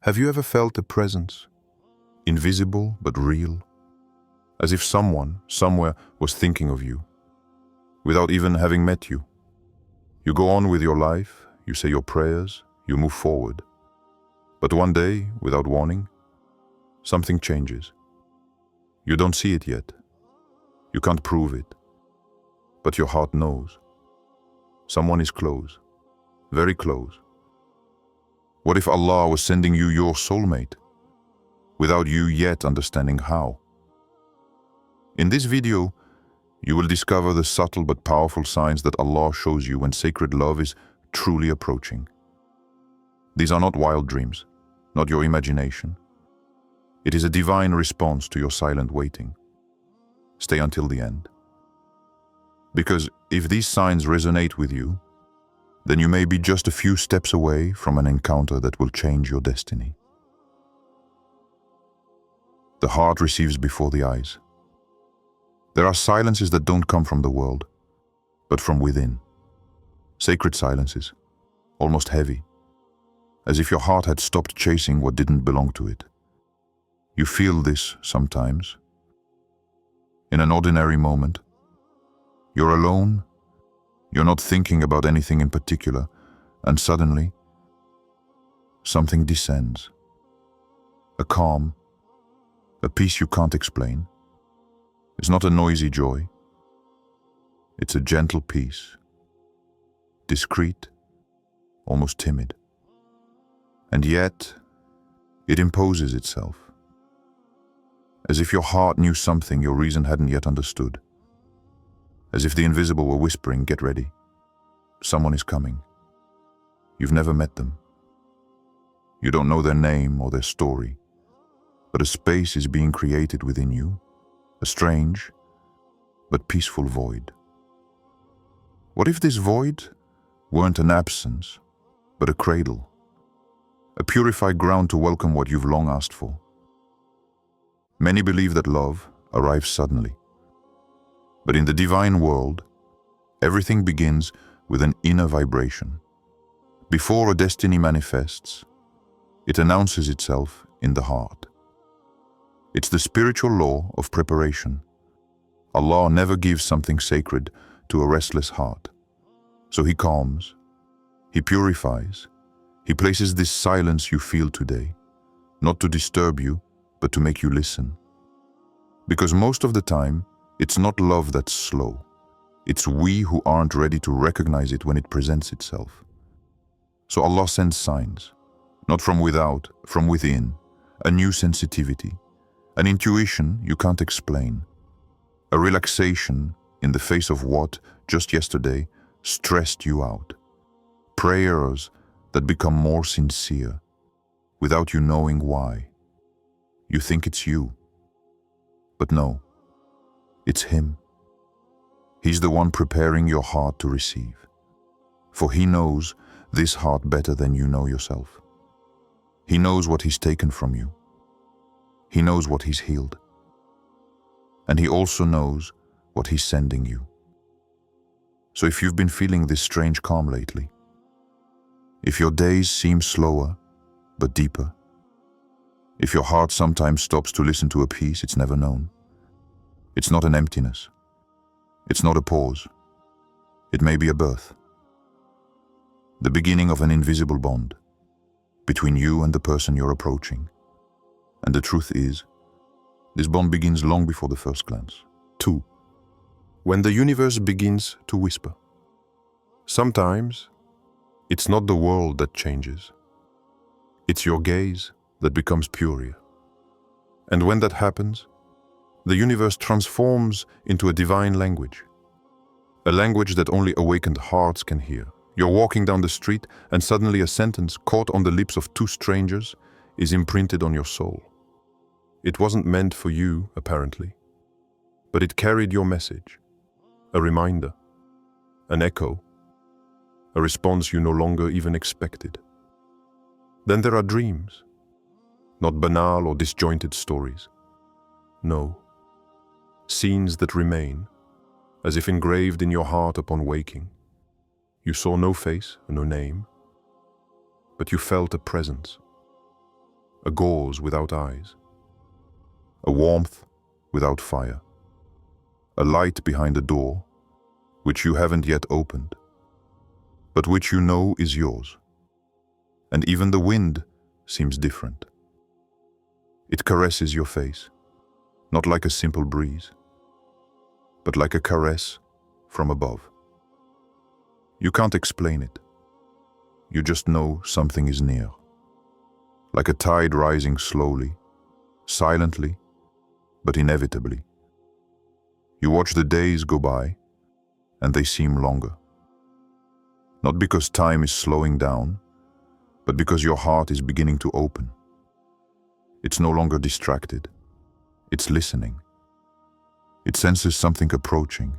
Have you ever felt a presence, invisible but real, as if someone, somewhere, was thinking of you, without even having met you? You go on with your life, you say your prayers, you move forward. But one day, without warning, something changes. You don't see it yet. You can't prove it. But your heart knows. Someone is close, very close. What if Allah was sending you your soulmate, without you yet understanding how? In this video, you will discover the subtle but powerful signs that Allah shows you when sacred love is truly approaching. These are not wild dreams, not your imagination. It is a divine response to your silent waiting. Stay until the end. Because if these signs resonate with you, then you may be just a few steps away from an encounter that will change your destiny. The heart receives before the eyes. There are silences that don't come from the world, but from within. Sacred silences, almost heavy, as if your heart had stopped chasing what didn't belong to it. You feel this sometimes. In an ordinary moment, you're alone, you're not thinking about anything in particular, and suddenly, something descends. A calm, a peace you can't explain. It's not a noisy joy. It's a gentle peace, discreet, almost timid. And yet, it imposes itself, as if your heart knew something your reason hadn't yet understood. As if the invisible were whispering, get ready. Someone is coming. You've never met them. You don't know their name or their story, but a space is being created within you, a strange but peaceful void. What if this void weren't an absence, but a cradle, a purified ground to welcome what you've long asked for? Many believe that love arrives suddenly. But in the divine world, everything begins with an inner vibration. Before a destiny manifests, it announces itself in the heart. It's the spiritual law of preparation. Allah never gives something sacred to a restless heart. So He calms, He purifies, He places this silence you feel today, not to disturb you, but to make you listen. Because most of the time, it's not love that's slow. It's we who aren't ready to recognize it when it presents itself. So Allah sends signs, not from without, from within, a new sensitivity, an intuition you can't explain, a relaxation in the face of what, just yesterday, stressed you out, prayers that become more sincere, without you knowing why. You think it's you, but no. It's Him. He's the one preparing your heart to receive. For He knows this heart better than you know yourself. He knows what He's taken from you. He knows what He's healed. And He also knows what He's sending you. So if you've been feeling this strange calm lately, if your days seem slower but deeper, if your heart sometimes stops to listen to a peace it's never known, it's not an emptiness. It's not a pause. It may be a birth. The beginning of an invisible bond between you and the person you're approaching. And the truth is, this bond begins long before the first glance. 2. When the universe begins to whisper. Sometimes, it's not the world that changes. It's your gaze that becomes purer. And when that happens, the universe transforms into a divine language, a language that only awakened hearts can hear. You're walking down the street and suddenly a sentence caught on the lips of two strangers is imprinted on your soul. It wasn't meant for you, apparently, but it carried your message, a reminder, an echo, a response you no longer even expected. Then there are dreams, not banal or disjointed stories. No. Scenes that remain, as if engraved in your heart upon waking. You saw no face, no name, but you felt a presence. a gauze without eyes, a warmth without fire, a light behind a door which you haven't yet opened, but which you know is yours. And even the wind seems different. It caresses your face, not like a simple breeze, but like a caress from above. You can't explain it. You just know something is near. Like a tide rising slowly, silently, but inevitably. You watch the days go by, and they seem longer. Not because time is slowing down, but because your heart is beginning to open. It's no longer distracted. It's listening. It senses something approaching.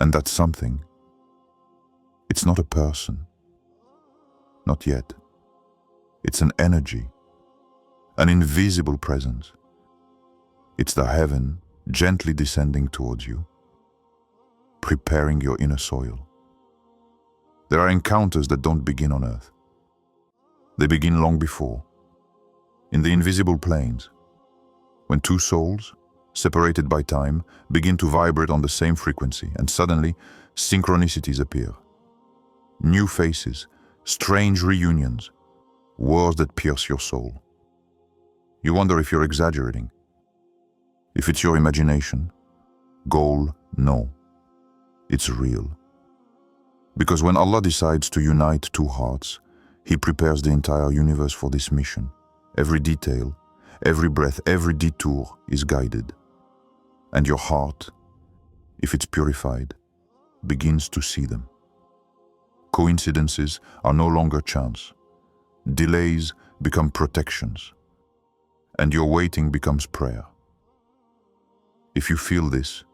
And that something, it's not a person. Not yet. It's an energy, an invisible presence. It's the heaven gently descending towards you, preparing your inner soil. There are encounters that don't begin on earth. They begin long before, in the invisible planes, when two souls, separated by time, begin to vibrate on the same frequency, and suddenly synchronicities appear. New faces, strange reunions, words that pierce your soul. You wonder if you're exaggerating, if it's your imagination. Goal, no. It's real. Because when Allah decides to unite two hearts, He prepares the entire universe for this mission. Every detail, every breath, every detour is guided. And your heart, if it's purified, begins to see them. Coincidences are no longer chance. Delays become protections. And your waiting becomes prayer. If you feel this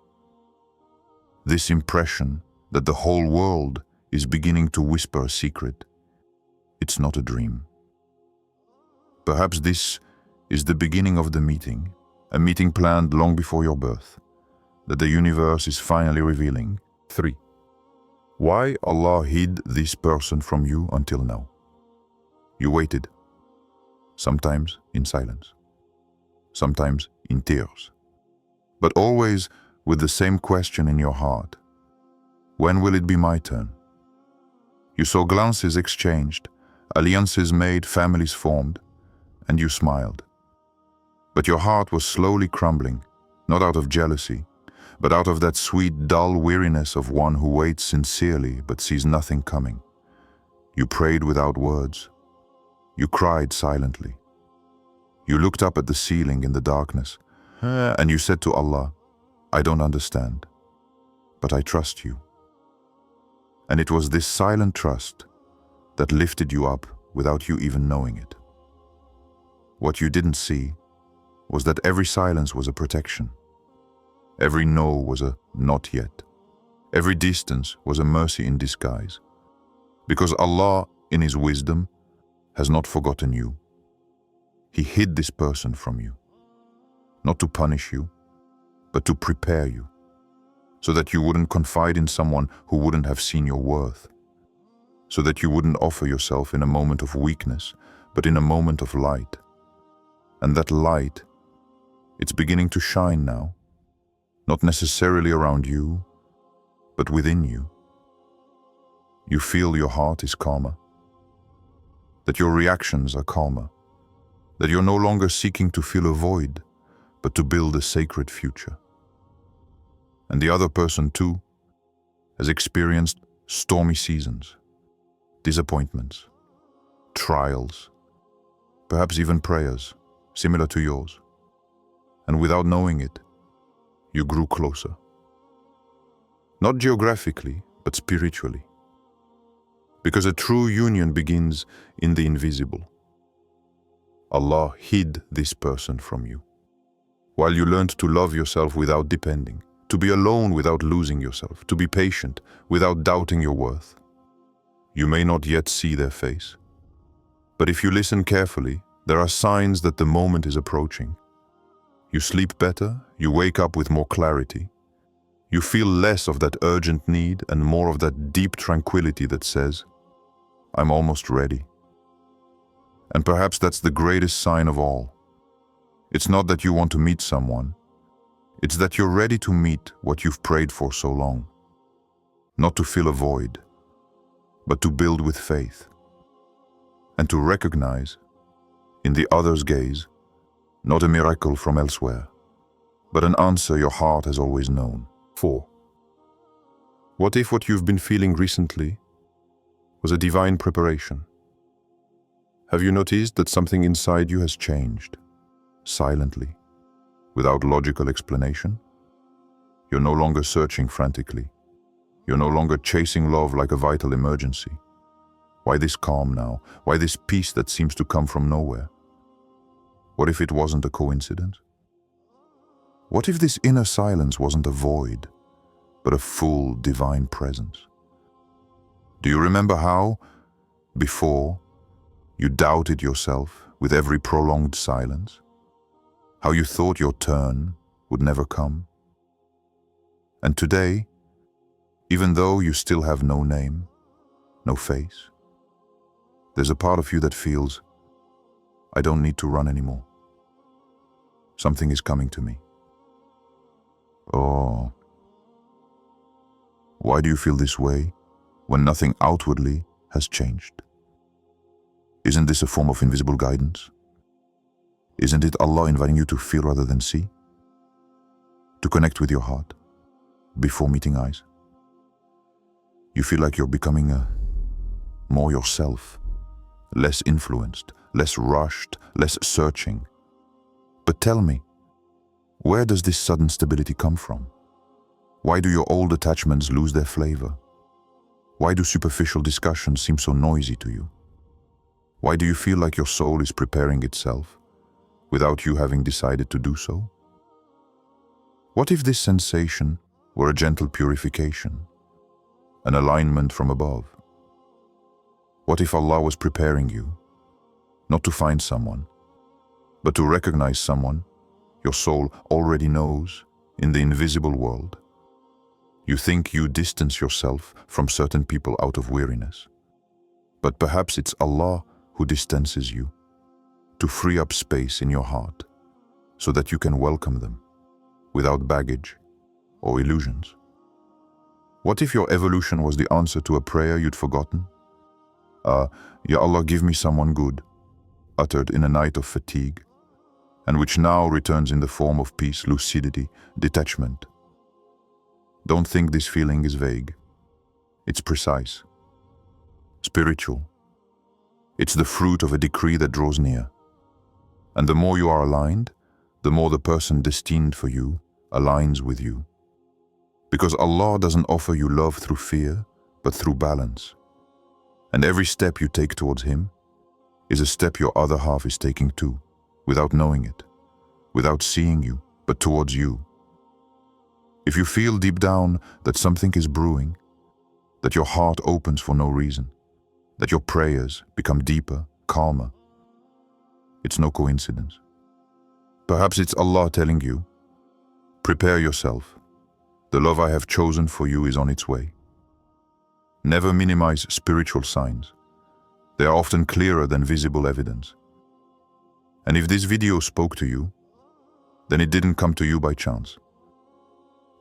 impression that the whole world is beginning to whisper a secret, it's not a dream. Perhaps this is the beginning of the meeting, a meeting planned long before your birth, that the universe is finally revealing. 3. Why Allah hid this person from you until now? You waited, sometimes in silence, sometimes in tears, but always with the same question in your heart. When will it be my turn? You saw glances exchanged, alliances made, families formed, and you smiled. But your heart was slowly crumbling, not out of jealousy, but out of that sweet, dull weariness of one who waits sincerely but sees nothing coming. You prayed without words. You cried silently. You looked up at the ceiling in the darkness, and you said to Allah, I don't understand, but I trust you. And it was this silent trust that lifted you up without you even knowing it. What you didn't see was that every silence was a protection. Every no was a not yet. Every distance was a mercy in disguise. Because Allah, in His wisdom, has not forgotten you. He hid this person from you, not to punish you, but to prepare you, so that you wouldn't confide in someone who wouldn't have seen your worth, so that you wouldn't offer yourself in a moment of weakness, but in a moment of light. And that light, it's beginning to shine now, not necessarily around you, but within you. You feel your heart is calmer, that your reactions are calmer, that you're no longer seeking to fill a void, but to build a sacred future. And the other person too has experienced stormy seasons, disappointments, trials, perhaps even prayers similar to yours. And without knowing it, you grew closer. Not geographically, but spiritually. Because a true union begins in the invisible. Allah hid this person from you, while you learned to love yourself without depending, to be alone without losing yourself, to be patient without doubting your worth. You may not yet see their face, but if you listen carefully, there are signs that the moment is approaching. You sleep better, you wake up with more clarity. You feel less of that urgent need and more of that deep tranquility that says, I'm almost ready. And perhaps that's the greatest sign of all. It's not that you want to meet someone. It's that you're ready to meet what you've prayed for so long. Not to fill a void, but to build with faith. And to recognize, in the other's gaze, not a miracle from elsewhere, but an answer your heart has always known. 4. What if what you've been feeling recently was a divine preparation? Have you noticed that something inside you has changed, silently, without logical explanation? You're no longer searching frantically. You're no longer chasing love like a vital emergency. Why this calm now? Why this peace that seems to come from nowhere? What if it wasn't a coincidence? What if this inner silence wasn't a void, but a full divine presence? Do you remember how, before, you doubted yourself with every prolonged silence? How you thought your turn would never come? And today, even though you still have no name, no face, there's a part of you that feels, I don't need to run anymore. Something is coming to me. Oh, why do you feel this way when nothing outwardly has changed? Isn't this a form of invisible guidance? Isn't it Allah inviting you to feel rather than see? To connect with your heart before meeting eyes? You feel like you're becoming more yourself, less influenced, less rushed, less searching. But tell me, where does this sudden stability come from? Why do your old attachments lose their flavor? Why do superficial discussions seem so noisy to you? Why do you feel like your soul is preparing itself without you having decided to do so? What if this sensation were a gentle purification, an alignment from above? What if Allah was preparing you, not to find someone, but to recognize someone your soul already knows in the invisible world? You think you distance yourself from certain people out of weariness, but perhaps it's Allah who distances you to free up space in your heart so that you can welcome them without baggage or illusions. What if your evolution was the answer to a prayer you'd forgotten? Ya Allah, give me someone good, uttered in a night of fatigue, and which now returns in the form of peace, lucidity, detachment. Don't think this feeling is vague. It's precise, spiritual. It's the fruit of a decree that draws near. And the more you are aligned, the more the person destined for you aligns with you. Because Allah doesn't offer you love through fear, but through balance. And every step you take towards Him is a step your other half is taking too, without knowing it, without seeing you, but towards you. If you feel deep down that something is brewing, that your heart opens for no reason, that your prayers become deeper, calmer, it's no coincidence. Perhaps it's Allah telling you, prepare yourself. The love I have chosen for you is on its way. Never minimize spiritual signs. They are often clearer than visible evidence. And if this video spoke to you, then it didn't come to you by chance.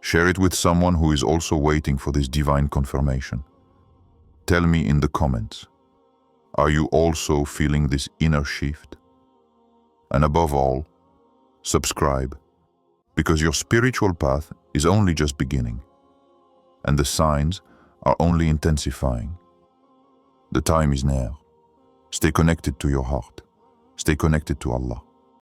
Share it with someone who is also waiting for this divine confirmation. Tell me in the comments, are you also feeling this inner shift? And above all, subscribe, because your spiritual path is only just beginning, and the signs are only intensifying. The time is near. Stay connected to your heart. Stay connected to Allah.